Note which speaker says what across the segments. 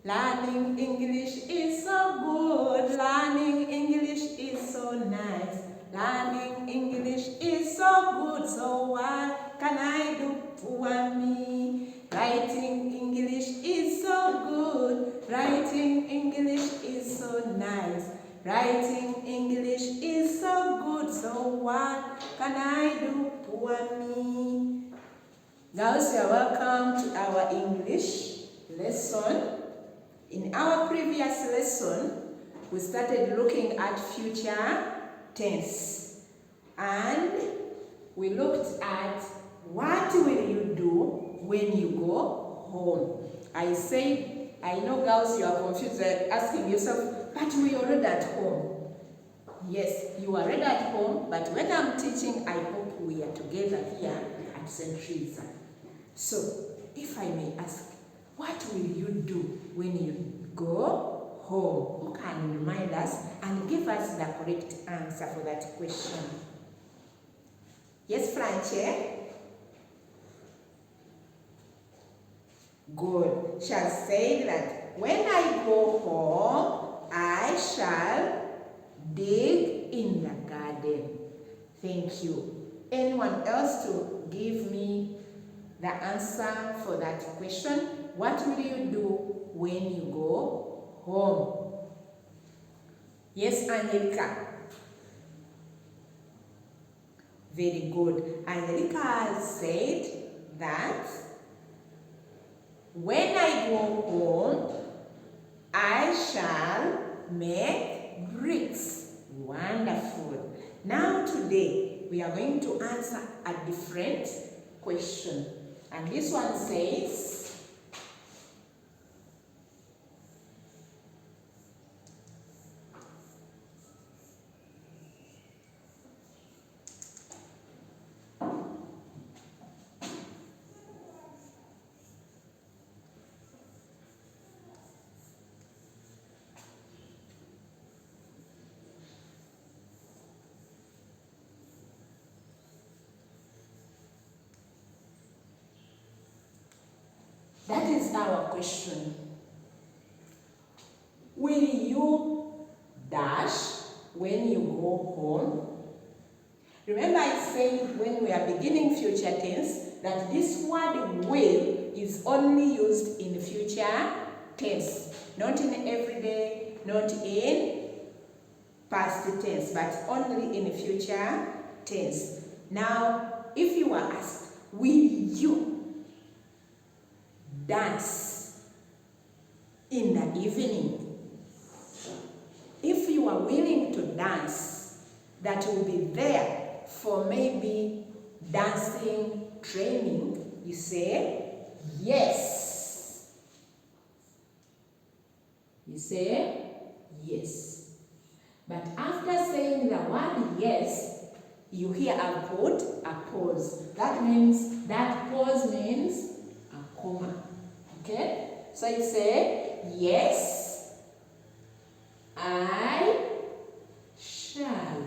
Speaker 1: Learning English is so good. Learning English is so nice. Learning English is so good. So what can I do for me? Writing English is so good. Writing English is so nice. Writing English is so good. So what can I do for me? Girls, you are welcome to our English lesson. In our previous lesson, we started looking at future tense. And we looked at what will you do when you go home. I said, I know girls, you are confused, asking yourself, but we are already at home. Yes, you are already at home, but when I'm teaching, I hope we are together here at THEREZA. So, if I may ask, what will you do when you go home? Who can remind us and give us the correct answer for that question? Yes, Franche? Good. She has said that when I go home, I shall dig in the garden. Thank you. Anyone else to give me the answer for that question? What will you do when you go home? Yes, Angelica. Very good. Angelica has said that when I go home, I shall make bricks. Wonderful. Now today, we are going to answer a different question. And this one says, that is our question. Will you dash when you go home? Remember I said when we are beginning future tense that this word will is only used in future tense. Not in everyday, not in past tense, but only in future tense. Now, if you are asked, will you dance in the evening? If you are willing to dance, that will be there for maybe dancing training, you say yes. You say yes. But after saying the word yes, you hear a pause. That means, that pause means a comma. Okay? So you say, yes, I shall.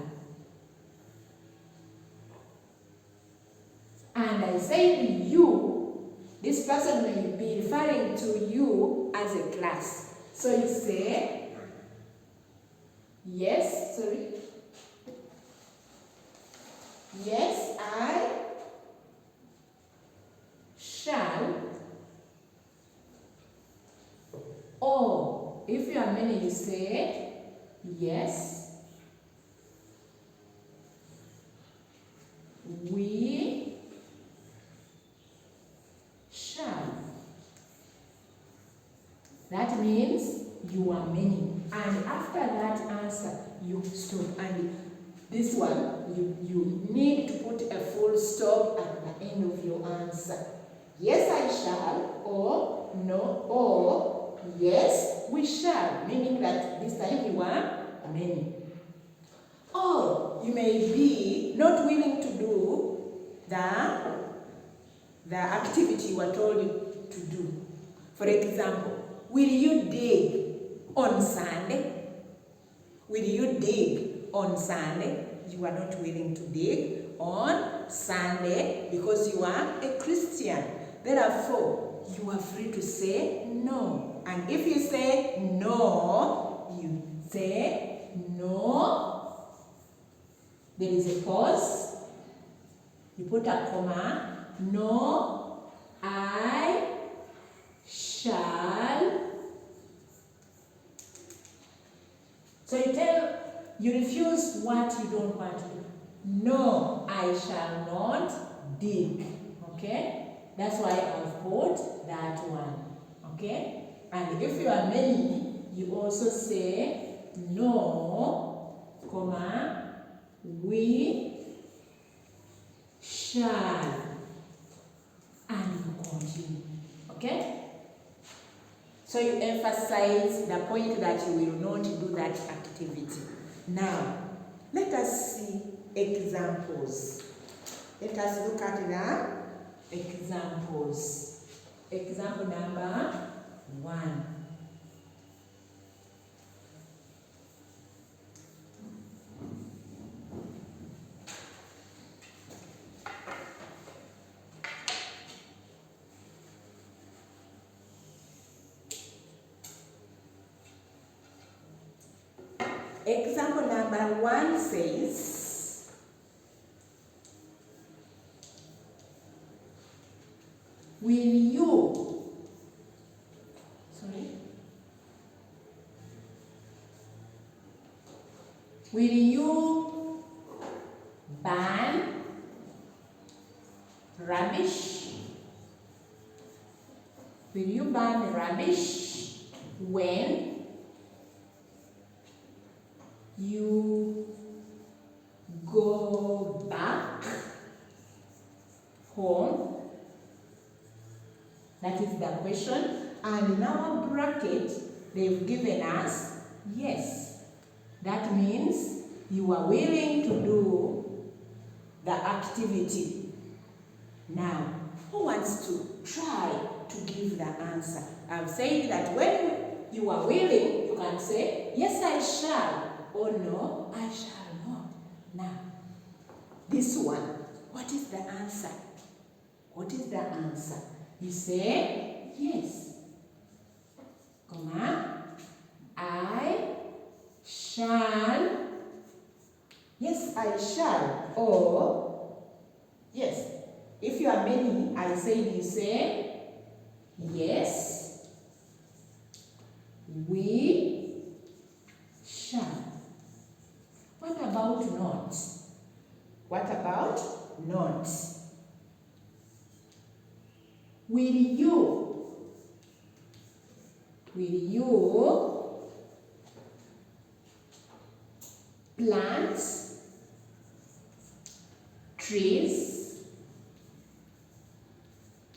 Speaker 1: And I say you, this person may be referring to you as a class. So you say, yes, yes, I shall. Or if you are many, you say, yes, we shall. That means you are many. And after that answer, you stop. And this one, you need to put a full stop at the end of your answer. Yes, I shall, or no, or yes, we shall, meaning that this time you are many. Or you may be not willing to do the activity you are told to do. For example, will you dig on Sunday? Will you dig on Sunday? You are not willing to dig on Sunday because you are a Christian. Therefore, you are free to say no. And if you say no, you say no. There is a pause. You put a comma. No, I shall. So you refuse what you don't want to do. No, I shall not dig. Okay? That's why I've put that one. Okay? And if you are many, you also say no, comma, we shall. And you continue. Okay? So you emphasize the point that you will not do that activity. Now, let us see examples. Let us look at the examples. Example number 1. Example number 1 says, will you ban rubbish? Will you ban rubbish when you go back home? That is the question. And in our bracket, they've given us yes. That means you are willing to do the activity. Now, who wants to try to give the answer? I've said that when you are willing, you can say, yes, I shall, or no, I shall not. Now, this one, what is the answer? What is the answer? You say, yes, comma, I shall, yes, I shall, or, yes, if you are many, I say, you say, yes, we shall. What about not? What about not? Will you plant trees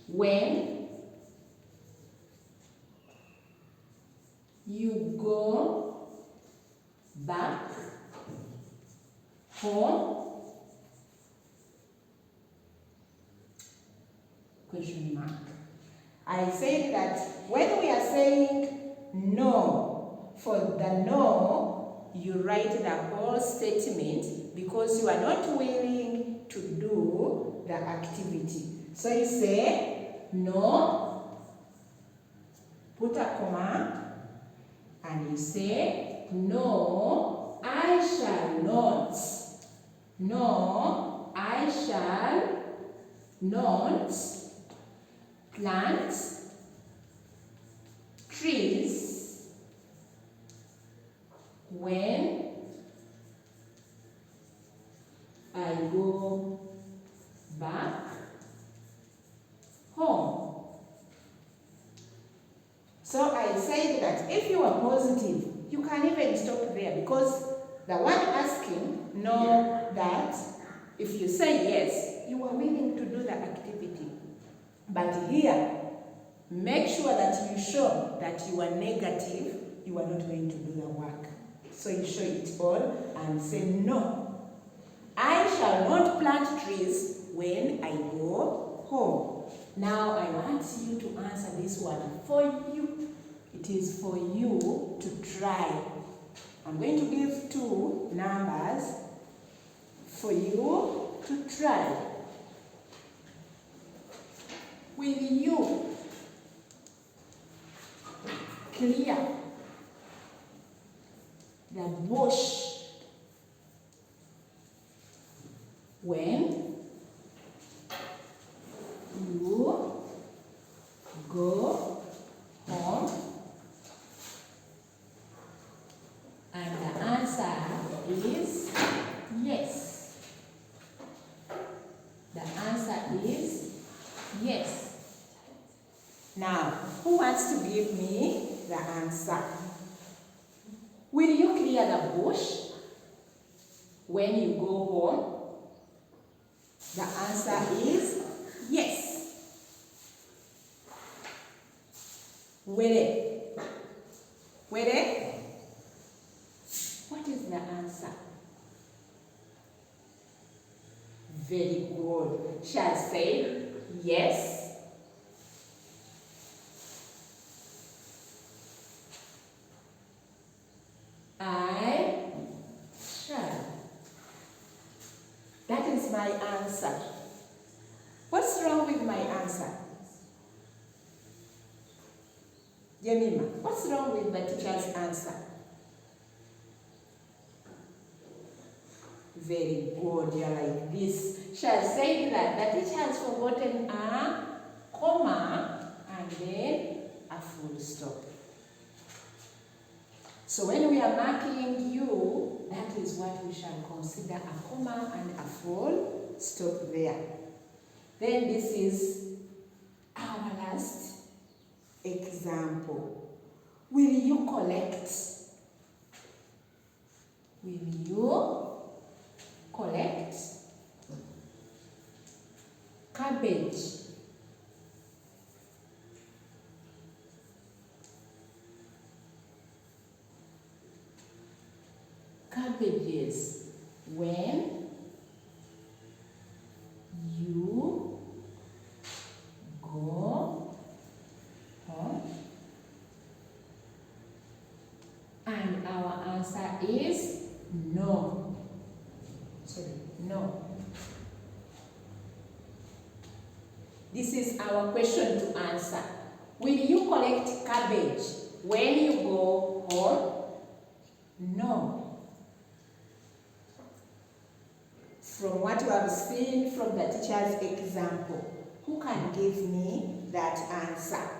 Speaker 1: when you go back home? Question mark. I said that when we are saying no, for the no, you write the whole statement because you are not willing to do the activity. So you say no, put a comma, and you say no, I shall not. No, I shall not plant trees when I go back home. So I said that if you are positive, you can even stop there because the one asking know that if you say yes, you are willing to do the activity. But here, make sure that you show that you are negative, you are not going to do the work. So you show it all and say no. I shall not plant trees when I go home. Now I want you to answer this one for you. It is for you to try. I'm going to give 2 numbers for you to try. Will you clear the bush when you go home? And the answer is yes. The answer is yes. Now, who wants to give me the answer? Will you clear the bush when you go home? The answer is yes. Where? Where? What is the answer? Very good. Shall say yes. I shall. That is my answer. What's wrong with my answer? Jemima, what's wrong with the teacher's answer? Very good, you're like this. Shall say that the teacher has forgotten a comma and then a full stop. So when we are marking you, that is what we shall consider a comma and a full stop there. Then this is our last example. Will you collect? Will you collect cabbage? Cabbages when you go home? And our answer is no. Sorry, no. This is our question to answer. Will you collect cabbage when you go home? No. From what you have seen from the teacher's example, who can give me that answer?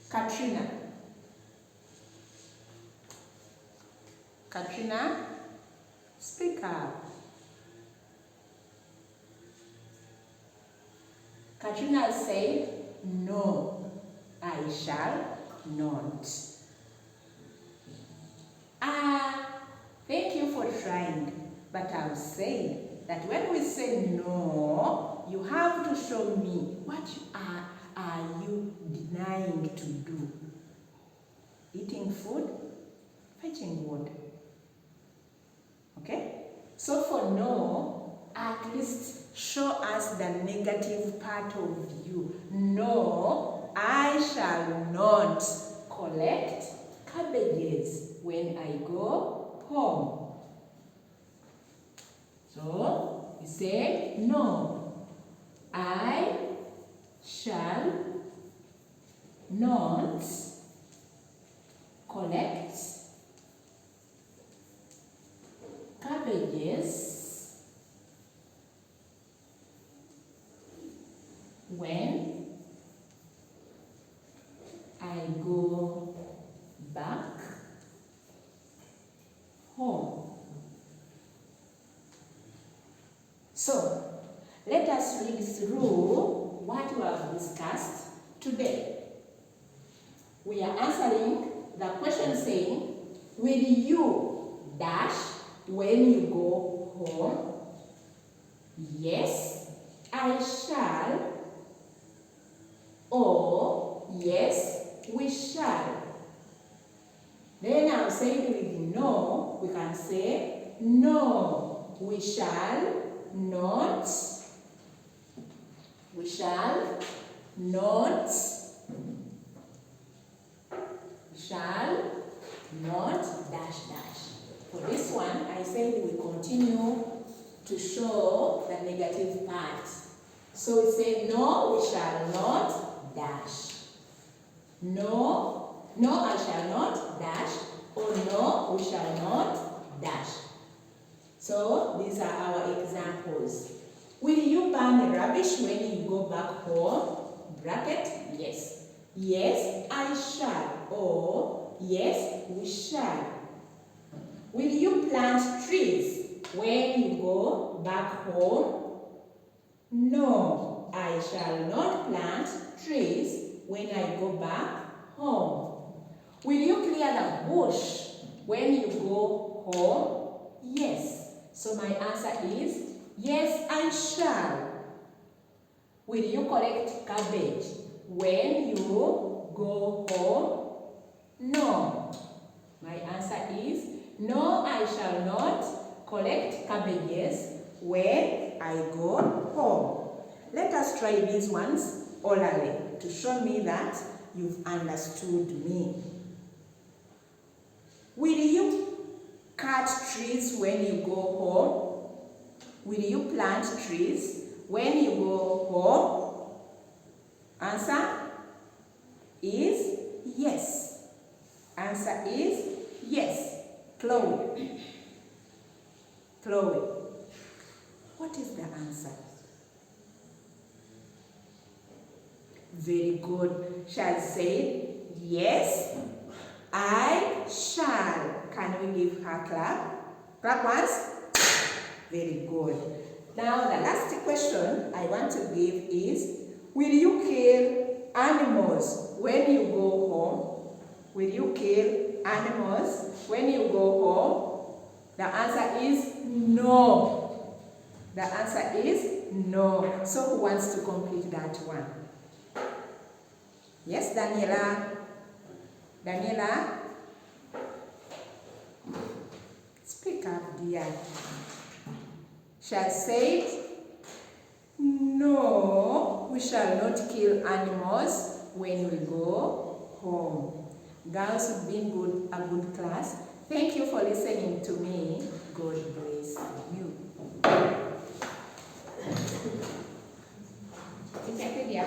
Speaker 1: Katrina. Katrina, speak up. Katrina said, no, I shall not. Thank you for trying, but I'll say that when we say no, you have to show me what are you denying to do. Eating food, fetching water. Okay? So for no, at least show us the negative part of you. No, I shall not collect cabbages when I go home. So, you say, no, I shall not collect cabbages when I go back home. So, let us read through what we have discussed today. We are answering the question saying, will you dash when you go home? Yes, I shall. Or, yes, we shall. Then I'm saying with no, we can say, no, we shall not. We shall not. We shall not dash dash. For this one, I said we continue to show the negative part. So we say no, we shall not dash. No, no, I shall not dash. Or no, we shall not dash. So these are our examples. Will you burn rubbish when you go back home? Bracket, yes. Yes, I shall. Or yes, we shall. Will you plant trees when you go back home? No, I shall not plant trees when I go back home. Will you clear the bush when you go home? Yes. So my answer is yes, I shall. Will you collect cabbage when you go home? No. My answer is no, I shall not collect cabbages when I go home. Let us try these ones orally to show me that you've understood me. Will you cut trees when you go home? Will you plant trees when you go home? Answer is yes. Answer is yes. Chloe. Chloe. What is the answer? Very good. Shall say yes, I shall. Can we give her a clap? Clap once. Very good. Now the last question I want to give is, will you kill animals when you go home? Will you kill animals when you go home? The answer is no. The answer is no. So who wants to complete that one? Yes, Daniela. Daniela? Speak up, dear. Shall say, no, we shall not kill animals when we go home. Girls, you've been a good class. Thank you for listening to me. God bless you. It's actually